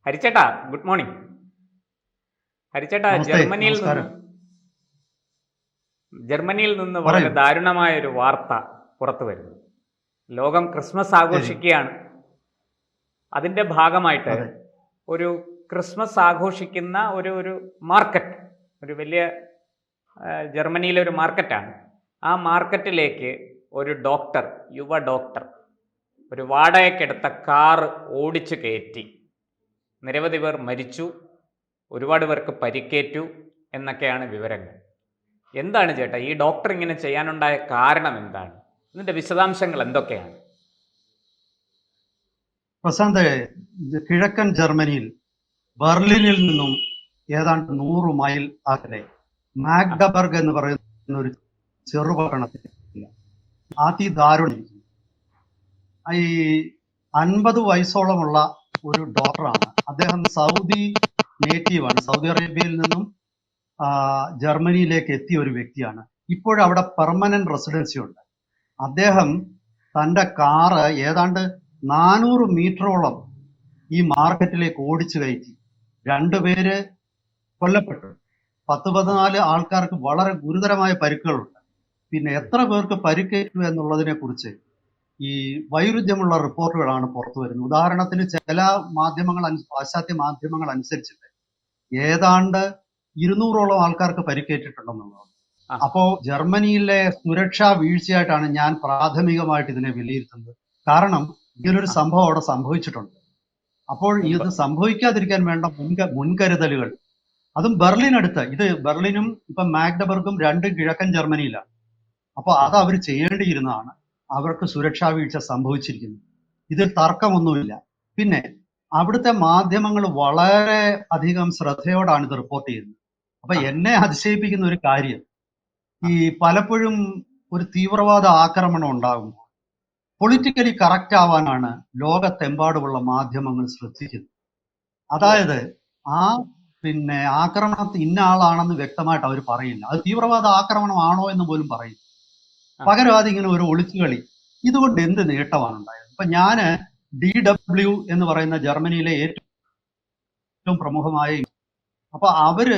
ഹരിച്ചേട്ടാ, good morning. ഹരിച്ചേട്ടാ, നമസ്തേ, നമസ്കാരം. ജർമ്മനിയിൽ നിന്ന് വളരെ പറയൂ. ദാരുണമായ ഒരു വാർത്ത പുറത്തു വരുന്നു. ലോകം ക്രിസ്മസ് ശരി. ആഘോഷിക്കുകയാണ്. അതിൻ്റെ ഭാഗമായിട്ട് അതെ. ഒരു ക്രിസ്മസ് ആഘോഷിക്കുന്ന ഒരു മാർക്കറ്റ്, ഒരു വലിയ ജർമ്മനിയിലെ ഒരു മാർക്കറ്റാണ്. ആ മാർക്കറ്റിലേക്ക് ഒരു ഡോക്ടർ, യുവ ഡോക്ടർ, ഒരു വാടകയ്ക്കെടുത്ത കാർ ഓടിച്ചു കയറ്റി. നിരവധി പേർ മരിച്ചു, ഒരുപാട് പേർക്ക് പരിക്കേറ്റു എന്നൊക്കെയാണ് വിവരങ്ങൾ. എന്താണ് ചേട്ടാ ഈ ഡോക്ടർ ഇങ്ങനെ ചെയ്യാനുണ്ടായ കാരണം എന്താണ്? ഇതിൻ്റെ വിശദാംശങ്ങൾ എന്തൊക്കെയാണ്? പ്രശാന്ത്, കിഴക്കൻ ജർമ്മനിയിൽ ബെർലിനിൽ നിന്നും ഏതാണ്ട് 100 മൈൽ അകലെ മാഗ്ഡബർഗ് എന്ന് പറയുന്ന ഒരു ചെറുപട്ടണത്തിൽ അതിദാരുണിരിക്കുന്നു. ഈ 50 വയസ്സോളമുള്ള ഒരു ഡോക്ടറാണ്. അദ്ദേഹം സൗദി നേറ്റീവാണ്. സൗദി അറേബ്യയിൽ നിന്നും ജർമ്മനിയിലേക്ക് എത്തിയ ഒരു വ്യക്തിയാണ്. ഇപ്പോഴവിടെ പെർമനന്റ് റെസിഡൻസി ഉണ്ട്. അദ്ദേഹം തൻ്റെ കാറ് ഏതാണ്ട് 400 മീറ്ററോളം ഈ മാർക്കറ്റിലേക്ക് ഓടിച്ചു കയറ്റി. 2 പേര് കൊല്ലപ്പെട്ടു. 10-14 ആൾക്കാർക്ക് വളരെ ഗുരുതരമായ പരിക്കുകളുണ്ട്. പിന്നെ എത്ര പേർക്ക് പരിക്കേറ്റു എന്നുള്ളതിനെ കുറിച്ച് ഈ വൈരുദ്ധ്യമുള്ള റിപ്പോർട്ടുകളാണ് പുറത്തു വരുന്നത്. ഉദാഹരണത്തിന് ചില പാശ്ചാത്യ മാധ്യമങ്ങൾ അനുസരിച്ചിട്ട് ഏതാണ്ട് 200ഓളം ആൾക്കാർക്ക് പരിക്കേറ്റിട്ടുണ്ടെന്നുള്ളതാണ്. അപ്പോ ജർമ്മനിയിലെ സുരക്ഷാ വീഴ്ചയായിട്ടാണ് ഞാൻ പ്രാഥമികമായിട്ട് ഇതിനെ വിലയിരുത്തുന്നത്. കാരണം ഇങ്ങനൊരു സംഭവം അവിടെ സംഭവിച്ചിട്ടുണ്ട്. അപ്പോൾ ഇത് സംഭവിക്കാതിരിക്കാൻ വേണ്ട മുൻകരുതലുകൾ, അതും ബെർലിനടുത്ത്, ഇത് ബെർലിനും ഇപ്പം മാഗ്ഡബർഗും രണ്ടും കിഴക്കൻ ജർമ്മനിയിലാണ്. അപ്പോൾ അത് അവർ ചെയ്യേണ്ടിയിരുന്നതാണ്. അവർക്ക് സുരക്ഷാ വീഴ്ച സംഭവിച്ചിരിക്കുന്നു. ഇതിൽ തർക്കമൊന്നുമില്ല. പിന്നെ അവിടുത്തെ മാധ്യമങ്ങൾ വളരെ അധികം ശ്രദ്ധയോടാണ് ഇത് റിപ്പോർട്ട് ചെയ്യുന്നത്. അപ്പൊ എന്നെ അതിശയിപ്പിക്കുന്ന ഒരു കാര്യം, ഈ പലപ്പോഴും ഒരു തീവ്രവാദ ആക്രമണം ഉണ്ടാകുമ്പോൾ പൊളിറ്റിക്കലി കറക്റ്റ് ആവാനാണ് ലോകത്തെമ്പാടുമുള്ള മാധ്യമങ്ങൾ ശ്രദ്ധിക്കുന്നത്. അതായത് ആക്രമണത്തിൽ ഇന്ന ആളാണെന്ന് വ്യക്തമായിട്ട് അവർ പറയില്ല. അത് തീവ്രവാദ ആക്രമണമാണോ എന്ന് പോലും പറയില്ല. പകരം അതിങ്ങനെ ഒരു ഒളിച്ചുകളി. ഇതുകൊണ്ട് എന്ത് നേട്ടമാണ് ഉണ്ടായത്? ഇപ്പൊ ഞാന് DW എന്ന് പറയുന്ന ജർമ്മനിയിലെ ഏറ്റവും പ്രമുഖമായ, അപ്പൊ അവര്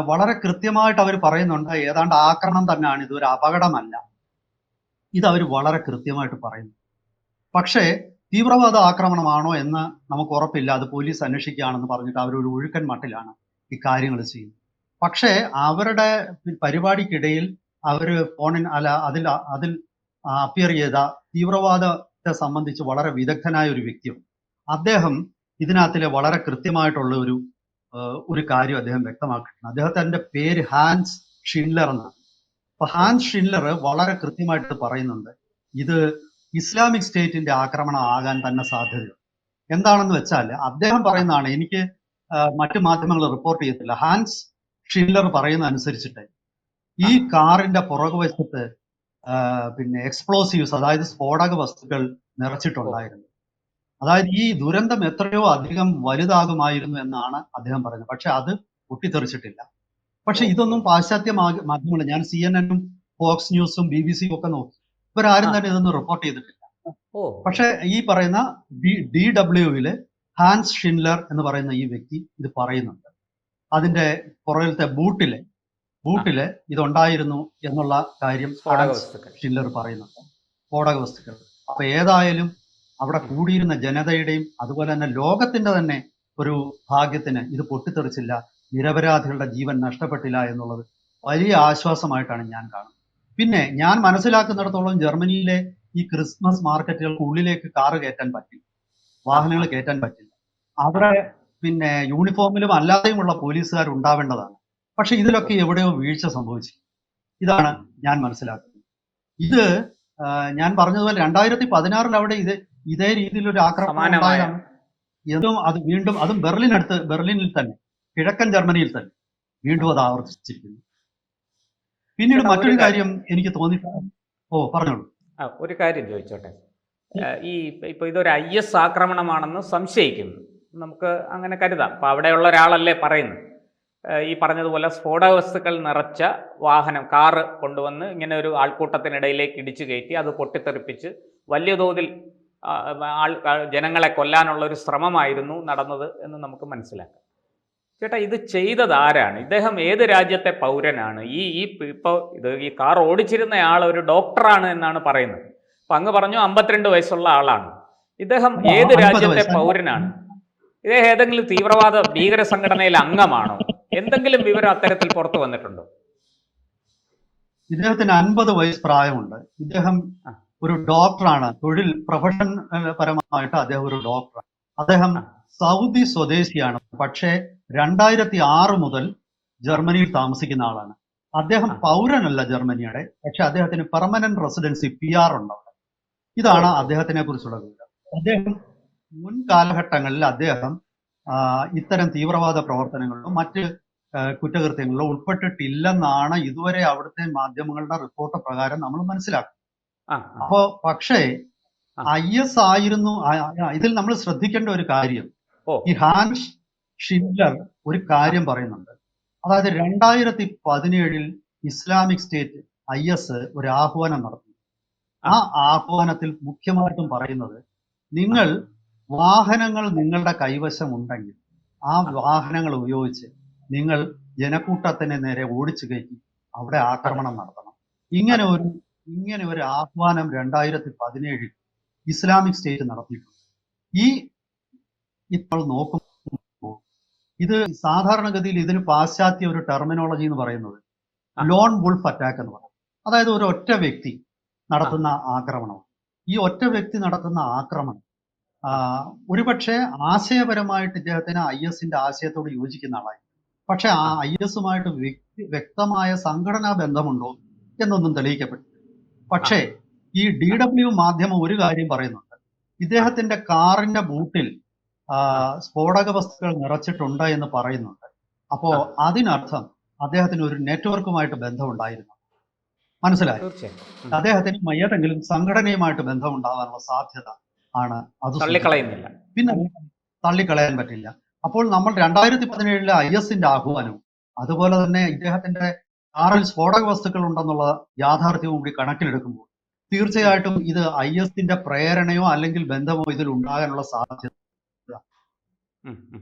വളരെ കൃത്യമായിട്ട് അവർ പറയുന്നുണ്ട്, ഏതാണ്ട് ആക്രമണം തന്നെയാണ്, ഇതൊരു അപകടമല്ല. ഇത് അവർ വളരെ കൃത്യമായിട്ട് പറയുന്നു. പക്ഷേ തീവ്രവാദ ആക്രമണമാണോ എന്ന് നമുക്ക് ഉറപ്പില്ല. അത് പോലീസ് അന്വേഷിക്കുകയാണെന്ന് പറഞ്ഞിട്ട് അവരൊരു ഒഴുക്കൻ മട്ടിലാണ് ഈ കാര്യങ്ങൾ ചെയ്യുന്നത്. പക്ഷേ അവരുടെ പരിപാടിക്കിടയിൽ അവര് അതിൽ അപ്പിയർ ചെയ്ത തീവ്രവാദത്തെ സംബന്ധിച്ച് വളരെ വിദഗ്ധനായ ഒരു വ്യക്തിയാണ്. അദ്ദേഹം ഇതിനകത്തിലെ വളരെ കൃത്യമായിട്ടുള്ള ഒരു കാര്യം അദ്ദേഹം വ്യക്തമാക്കിയിട്ടുണ്ട്. അദ്ദേഹത്തിന്റെ പേര് ഹാൻസ് ഷിൻലർ എന്നാണ്. അപ്പൊ ഹാൻസ് ഷിൻലർ വളരെ കൃത്യമായിട്ട് പറയുന്നുണ്ട്, ഇത് ഇസ്ലാമിക് സ്റ്റേറ്റിന്റെ ആക്രമണം ആകാൻ തന്നെ സാധ്യതയുണ്ട്. എന്താണെന്ന് വെച്ചാൽ അദ്ദേഹം പറയുന്നതാണ്, എനിക്ക് മറ്റു മാധ്യമങ്ങൾ റിപ്പോർട്ട് ചെയ്തിട്ടില്ല. ഹാൻസ് ഷിൻലർ പറയുന്ന അനുസരിച്ചിട്ട് ഈ കാറിന്റെ പുറകുവശത്ത് എക്സ്പ്ലോസീവ്സ്, അതായത് സ്ഫോടക വസ്തുക്കൾ നിറച്ചിട്ടുണ്ടായിരുന്നു. അതായത് ഈ ദുരന്തം എത്രയോ അധികം വലുതാകുമായിരുന്നു എന്നാണ് അദ്ദേഹം പറയുന്നത്. പക്ഷെ അത് പൊട്ടിത്തെറിച്ചിട്ടില്ല. പക്ഷെ ഇതൊന്നും പാശ്ചാത്യ മാധ്യമങ്ങൾ, ഞാൻ CNN-ഉം ഫോക്സ് ന്യൂസും BBC-യും ഒക്കെ നോക്കി, ഇവരാരും തന്നെ ഇതൊന്നും റിപ്പോർട്ട് ചെയ്തിട്ടില്ല. പക്ഷെ ഈ പറയുന്ന DW-യില് ഹാൻസ് ഷിൻലർ എന്ന് പറയുന്ന ഈ വ്യക്തി ഇത് പറയുന്നുണ്ട്. അതിന്റെ പുറകിലത്തെ ബൂട്ടില് ഇതുണ്ടായിരുന്നു എന്നുള്ള കാര്യം ഷിൻലർ പറയുന്നുണ്ട്. സ്ഫോടക വസ്തുക്കൾ. അപ്പൊ ഏതായാലും അവിടെ കൂടിയിരുന്ന ജനതയുടെയും അതുപോലെ തന്നെ ലോകത്തിന്റെ തന്നെ ഒരു ഭാഗ്യത്തിന് ഇത് പൊട്ടിത്തെറിച്ചില്ല, നിരപരാധികളുടെ ജീവൻ നഷ്ടപ്പെട്ടില്ല എന്നുള്ളത് വലിയ ആശ്വാസമായിട്ടാണ് ഞാൻ കാണുന്നത്. പിന്നെ ഞാൻ മനസ്സിലാക്കുന്നിടത്തോളം ജർമ്മനിയിലെ ഈ ക്രിസ്മസ് മാർക്കറ്റുകൾക്ക് ഉള്ളിലേക്ക് കാറ് കയറ്റാൻ പറ്റില്ല, വാഹനങ്ങൾ കയറ്റാൻ പറ്റില്ല. അവിടെ യൂണിഫോമിലും അല്ലാതെയുമുള്ള പോലീസുകാർ ഉണ്ടാവേണ്ടതാണ്. പക്ഷെ ഇതിലൊക്കെ എവിടെയോ വീഴ്ച സംഭവിച്ചു. ഇതാണ് ഞാൻ മനസ്സിലാക്കുന്നത്. ഇത് ഞാൻ പറഞ്ഞതുപോലെ 2016 അവിടെ ഇതേ രീതിയിലൊരു ആക്രമണം ഉണ്ടായതാണ്. അതും ബെർലിനിൽ തന്നെ, കിഴക്കൻ ജർമ്മനിയിൽ തന്നെ വീണ്ടും അത് ആവർത്തിച്ചിരിക്കുന്നു. പിന്നീട് മറ്റൊരു കാര്യം എനിക്ക് തോന്നിയിട്ടുണ്ട്. പറഞ്ഞോളൂ. ഒരു കാര്യം ചോദിച്ചോട്ടെ. ഇപ്പൊ ഇതൊരു IS ആക്രമണമാണെന്ന് സംശയിക്കുന്നു, നമുക്ക് അങ്ങനെ കരുതാം. അപ്പൊ അവിടെയുള്ള ഒരാളല്ലേ പറയുന്നത്. ഈ പറഞ്ഞതുപോലെ സ്ഫോടക വസ്തുക്കൾ നിറച്ച വാഹനം, കാറ് കൊണ്ടുവന്ന് ഇങ്ങനെ ഒരു ആൾക്കൂട്ടത്തിനിടയിലേക്ക് ഇടിച്ചു കയറ്റി അത് പൊട്ടിത്തെറിപ്പിച്ച് വലിയ തോതിൽ ജനങ്ങളെ കൊല്ലാനുള്ള ഒരു ശ്രമമായിരുന്നു നടന്നത് എന്ന് നമുക്ക് മനസ്സിലാക്കാം. ചേട്ടാ, ഇത് ചെയ്തത് ആരാണ്? ഇദ്ദേഹം ഏത് രാജ്യത്തെ പൗരനാണ്? ഇപ്പോൾ ഈ കാർ ഓടിച്ചിരുന്ന ആൾ ഒരു ഡോക്ടറാണ് എന്നാണ് പറയുന്നത്. അപ്പം അങ്ങ് പറഞ്ഞു 52 വയസ്സുള്ള ആളാണ്. ഇദ്ദേഹം ഏത് രാജ്യത്തെ പൗരനാണ്? ഇദ്ദേഹം ഏതെങ്കിലും തീവ്രവാദ ഭീകര സംഘടനയിലെ അംഗമാണോ? എന്തെങ്കിലും വിവരം അത്തരത്തിൽ പുറത്തു വന്നിട്ടുണ്ടോ? ഇദ്ദേഹത്തിന് 50 വയസ്സ് പ്രായമുണ്ട്. ഇദ്ദേഹം ഒരു ഡോക്ടറാണ്. പ്രൊഫഷൻ പരമായിട്ട് അദ്ദേഹം ഒരു ഡോക്ടറാണ്. അദ്ദേഹം സൗദി സ്വദേശിയാണ്. പക്ഷേ 2006 മുതൽ ജർമ്മനിയിൽ താമസിക്കുന്ന ആളാണ്. അദ്ദേഹം പൗരനല്ല ജർമ്മനിയുടെ, പക്ഷെ അദ്ദേഹത്തിന് പെർമനന്റ് റെസിഡൻസി PR ഉണ്ട്. ഇതാണ് അദ്ദേഹത്തിനെ കുറിച്ചുള്ള വിവരം. അദ്ദേഹം മുൻ കാലഘട്ടങ്ങളിൽ അദ്ദേഹം ഇത്തരം തീവ്രവാദ പ്രവർത്തനങ്ങളിലും മറ്റ് കുറ്റകൃത്യങ്ങളിലോ ഉൾപ്പെട്ടിട്ടില്ലെന്നാണ് ഇതുവരെ അവിടുത്തെ മാധ്യമങ്ങളുടെ റിപ്പോർട്ട് പ്രകാരം നമ്മൾ മനസ്സിലാക്കുന്നത്. അപ്പോ പക്ഷേ IS ആയിരുന്നു. ഇതിൽ നമ്മൾ ശ്രദ്ധിക്കേണ്ട ഒരു കാര്യം, ഈ ഹാൻസ് ഷിൻഡ്ലർ ഒരു കാര്യം പറയുന്നുണ്ട്. അതായത് 2017 ഇസ്ലാമിക് സ്റ്റേറ്റ് IS ഒരു ആഹ്വാനം നടത്തി. ആ ആഹ്വാനത്തിൽ മുഖ്യമായിട്ടും പറയുന്നത്, നിങ്ങൾ വാഹനങ്ങൾ നിങ്ങളുടെ കൈവശം ഉണ്ടെങ്കിൽ ആ വാഹനങ്ങൾ ഉപയോഗിച്ച് നിങ്ങൾ ജനക്കൂട്ടത്തിന് നേരെ ഓടിച്ചു കയറ്റി അവിടെ ആക്രമണം നടത്തണം. ഇങ്ങനെ ഒരു ആഹ്വാനം 2017 ഇസ്ലാമിക് സ്റ്റേറ്റ് നടത്തിയിട്ടുണ്ട്. ഇപ്പോൾ നോക്കുമ്പോൾ ഇത് സാധാരണഗതിയിൽ ഇതിന് പാശ്ചാത്യ ഒരു ടെർമിനോളജി എന്ന് പറയുന്നത് ലോൺ വുൾഫ് അറ്റാക്ക് എന്ന് പറയും. അതായത് ഒരു ഒറ്റ വ്യക്തി നടത്തുന്ന ആക്രമണം. ഈ ഒറ്റ വ്യക്തി നടത്തുന്ന ആക്രമണം ഒരുപക്ഷെ ആശയപരമായിട്ട് ഇദ്ദേഹത്തിന് ISന്റെ ആശയത്തോട് യോജിക്കുന്ന ആളായി. പക്ഷെ ആ ISുമായിട്ട് വ്യക്തമായ സംഘടനാ ബന്ധമുണ്ടോ എന്നൊന്നും തെളിയിക്കപ്പെട്ടു. പക്ഷേ ഈ DW മാധ്യമം ഒരു കാര്യം പറയുന്നുണ്ട്, ഇദ്ദേഹത്തിന്റെ കാറിന്റെ ബൂട്ടിൽ സ്ഫോടക വസ്തുക്കൾ നിറച്ചിട്ടുണ്ട് എന്ന് പറയുന്നുണ്ട്. അപ്പോ അതിനർത്ഥം അദ്ദേഹത്തിന് ഒരു നെറ്റ്വർക്കുമായിട്ട് ബന്ധമുണ്ടായിരുന്നു. മനസ്സിലായി? അദ്ദേഹത്തിന് ഏതെങ്കിലും സംഘടനയുമായിട്ട് ബന്ധമുണ്ടാകാനുള്ള സാധ്യത ആണ് അത്. പിന്നെ തള്ളിക്കളയാൻ പറ്റില്ല. അപ്പോൾ നമ്മൾ 2017 ISന്റെ ആഹ്വാനവും അതുപോലെ തന്നെ ഇദ്ദേഹത്തിന്റെ കാറിൽ സ്ഫോടക വസ്തുക്കൾ ഉണ്ടെന്നുള്ള യാഥാർത്ഥ്യവും കൂടി കണക്കിലെടുക്കുമ്പോൾ തീർച്ചയായിട്ടും ഇത് ISന്റെ പ്രേരണയോ അല്ലെങ്കിൽ ബന്ധമോ ഇതിൽ ഉണ്ടാകാനുള്ള സാധ്യത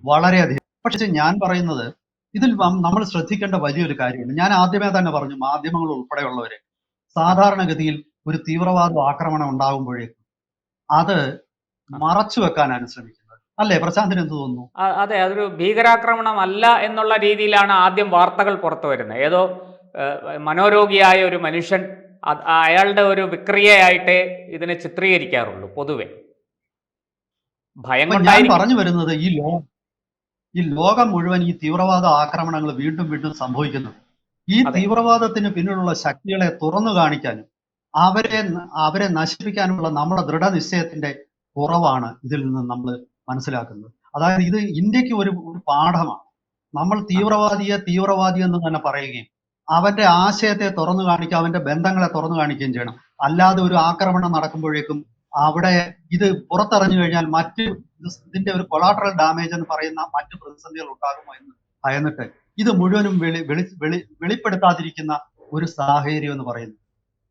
വളരെയധികം. പക്ഷെ ഞാൻ പറയുന്നത്, ഇതിൽ നമ്മൾ ശ്രദ്ധിക്കേണ്ട വലിയൊരു കാര്യമുണ്ട്. ഞാൻ ആദ്യമേ തന്നെ പറഞ്ഞു, മാധ്യമങ്ങൾ ഉൾപ്പെടെയുള്ളവര് സാധാരണഗതിയിൽ ഒരു തീവ്രവാദ ആക്രമണം ഉണ്ടാകുമ്പോഴേക്കും അത് മറച്ചു വെക്കാനാണ് ശ്രമിക്കുന്നത്. അല്ലേ പ്രശാന്തിന് എന്ത് തോന്നുന്നു? അതെ, അതൊരു ഭീകരാക്രമണം അല്ല എന്നുള്ള രീതിയിലാണ് ആദ്യം വാർത്തകൾ പുറത്തു വരുന്നത്. ഏതോ മനോരോഗിയായ ഒരു മനുഷ്യൻ, അയാളുടെ ഒരു വിക്രിയയായിട്ടേ ഇതിനെ ചിത്രീകരിക്കാറുള്ളൂ പൊതുവെ. ഭയം ഞാൻ പറഞ്ഞു വരുന്നത്, ഈ ലോകം മുഴുവൻ ഈ തീവ്രവാദ ആക്രമണങ്ങൾ വീണ്ടും വീണ്ടും സംഭവിക്കുന്നു. ഈ തീവ്രവാദത്തിന് പിന്നിലുള്ള ശക്തികളെ തുറന്നു കാണിക്കാനും അവരെ നശിപ്പിക്കാനുമുള്ള നമ്മുടെ ദൃഢനിശ്ചയത്തിന്റെ കുറവാണ് ഇതിൽ നിന്ന് നമ്മൾ മനസ്സിലാക്കുന്നത്. അതായത് ഇത് ഇന്ത്യക്ക് ഒരു പാഠമാണ്. നമ്മൾ തീവ്രവാദി എന്ന് തന്നെ പറയുകയും അവന്റെ ആശയത്തെ തുറന്നു കാണിക്കുക, അവന്റെ ബന്ധങ്ങളെ തുറന്നു കാണിക്കുകയും ചെയ്യണം. അല്ലാതെ ഒരു ആക്രമണം നടക്കുമ്പോഴേക്കും അവിടെ ഇത് പുറത്തറിഞ്ഞു കഴിഞ്ഞാൽ ഇതിന്റെ ഒരു കൊളാട്രൽ ഡാമേജ് എന്ന് പറയുന്ന മറ്റു പ്രതിസന്ധികൾ ഉണ്ടാകുമോ എന്ന് ഭയന്നിട്ട് ഇത് മുഴുവനും വെളിപ്പെടുത്താതിരിക്കുന്ന ഒരു സാഹചര്യം എന്ന് പറയുന്നത്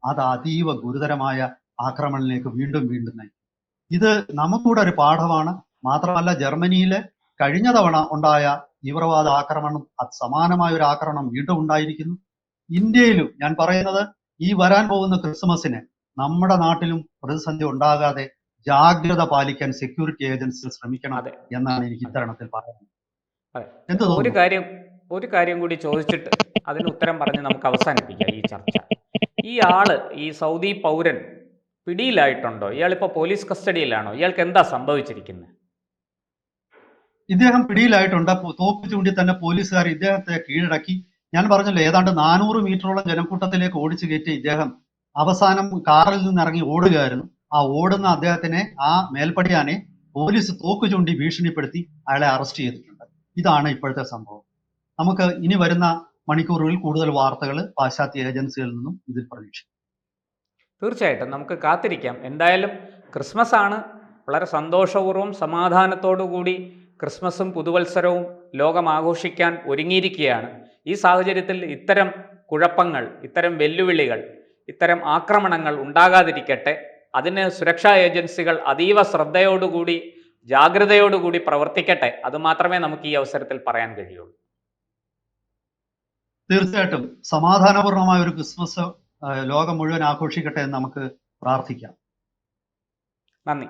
അത് അതീവ ഗുരുതരമായ ആക്രമണത്തിലേക്ക് വീണ്ടും നയിക്കും. ഇത് നമുക്കൂടെ ഒരു പാഠമാണ്. മാത്രമല്ല, ജർമ്മനിയിലെ കഴിഞ്ഞ തവണ ഉണ്ടായ തീവ്രവാദ ആക്രമണം സമാനമായ ഒരു ആക്രമണം വീണ്ടും ഉണ്ടായിരിക്കുന്നു. ഇന്ത്യയിലും ഞാൻ പറയുന്നത്, ഈ വരാൻ പോകുന്ന ക്രിസ്മസിന് നമ്മുടെ നാട്ടിലും പ്രതിസന്ധി ഉണ്ടാകാതെ ജാഗ്രത പാലിക്കാൻ സെക്യൂരിറ്റി ഏജൻസികൾ ശ്രമിക്കണം എന്നാണ് എനിക്ക് ഇത്തരണത്തിൽ പറയുന്നത്. ഒരു കാര്യം കൂടി ചോദിച്ചിട്ട് അതിന് ഉത്തരം പറഞ്ഞ് നമുക്ക് അവസാനിപ്പിക്കാം ഈ ചർച്ച. ഈ ഈ സൗദി പൗരൻ പിടിയിലായിട്ടുണ്ടോ? ഇയാളിപ്പോ പോലീസ് കസ്റ്റഡിയിലാണോ? ഇയാൾക്ക് എന്താ സംഭവിച്ചിരിക്കുന്നത്? ഇദ്ദേഹം പിടിയിലായിട്ടുണ്ട്. തോക്ക് ചൂണ്ടി തന്നെ പോലീസുകാർ ഇദ്ദേഹത്തെ കീഴടക്കി. ഞാൻ പറഞ്ഞല്ലോ, ഏതാണ്ട് 400 മീറ്ററോളം ജനക്കൂട്ടത്തിലേക്ക് ഓടിച്ചു കയറ്റി ഇദ്ദേഹം അവസാനം കാറിൽ നിന്ന് ഇറങ്ങി ഓടുകയായിരുന്നു. ആ ഓടുന്ന അദ്ദേഹത്തിനെ, ആ മേൽപ്പടിയാനെ പോലീസ് തോക്ക് ചൂണ്ടി ഭീഷണിപ്പെടുത്തി അയാളെ അറസ്റ്റ് ചെയ്തിട്ടുണ്ട്. ഇതാണ് ഇപ്പോഴത്തെ സംഭവം. നമുക്ക് ഇനി വരുന്ന മണിക്കൂറുകളിൽ കൂടുതൽ വാർത്തകൾ പാശ്ചാത്യ ഏജൻസികളിൽ നിന്നും ഇതിൽ പ്രതീക്ഷിക്കും. തീർച്ചയായിട്ടും നമുക്ക് കാത്തിരിക്കാം. എന്തായാലും ക്രിസ്മസ് ആണ്. വളരെ സന്തോഷപൂർവ്വം സമാധാനത്തോടു കൂടി ക്രിസ്മസും പുതുവത്സരവും ലോകം ആഘോഷിക്കാൻ ഒരുങ്ങിയിരിക്കുകയാണ്. ഈ സാഹചര്യത്തിൽ ഇത്തരം കുഴപ്പങ്ങൾ, ഇത്തരം വെല്ലുവിളികൾ, ഇത്തരം ആക്രമണങ്ങൾ ഉണ്ടാകാതിരിക്കട്ടെ. അതിന് സുരക്ഷാ ഏജൻസികൾ അതീവ ശ്രദ്ധയോടുകൂടി ജാഗ്രതയോടുകൂടി പ്രവർത്തിക്കട്ടെ. അതുമാത്രമേ നമുക്ക് ഈ അവസരത്തിൽ പറയാൻ കഴിയുള്ളൂ. തീർച്ചയായിട്ടും സമാധാനപൂർണമായ ഒരു ക്രിസ്മസ് ലോകം മുഴുവൻ ആഘോഷിക്കട്ടെ എന്ന് നമുക്ക് പ്രാർത്ഥിക്കാം. നന്ദി.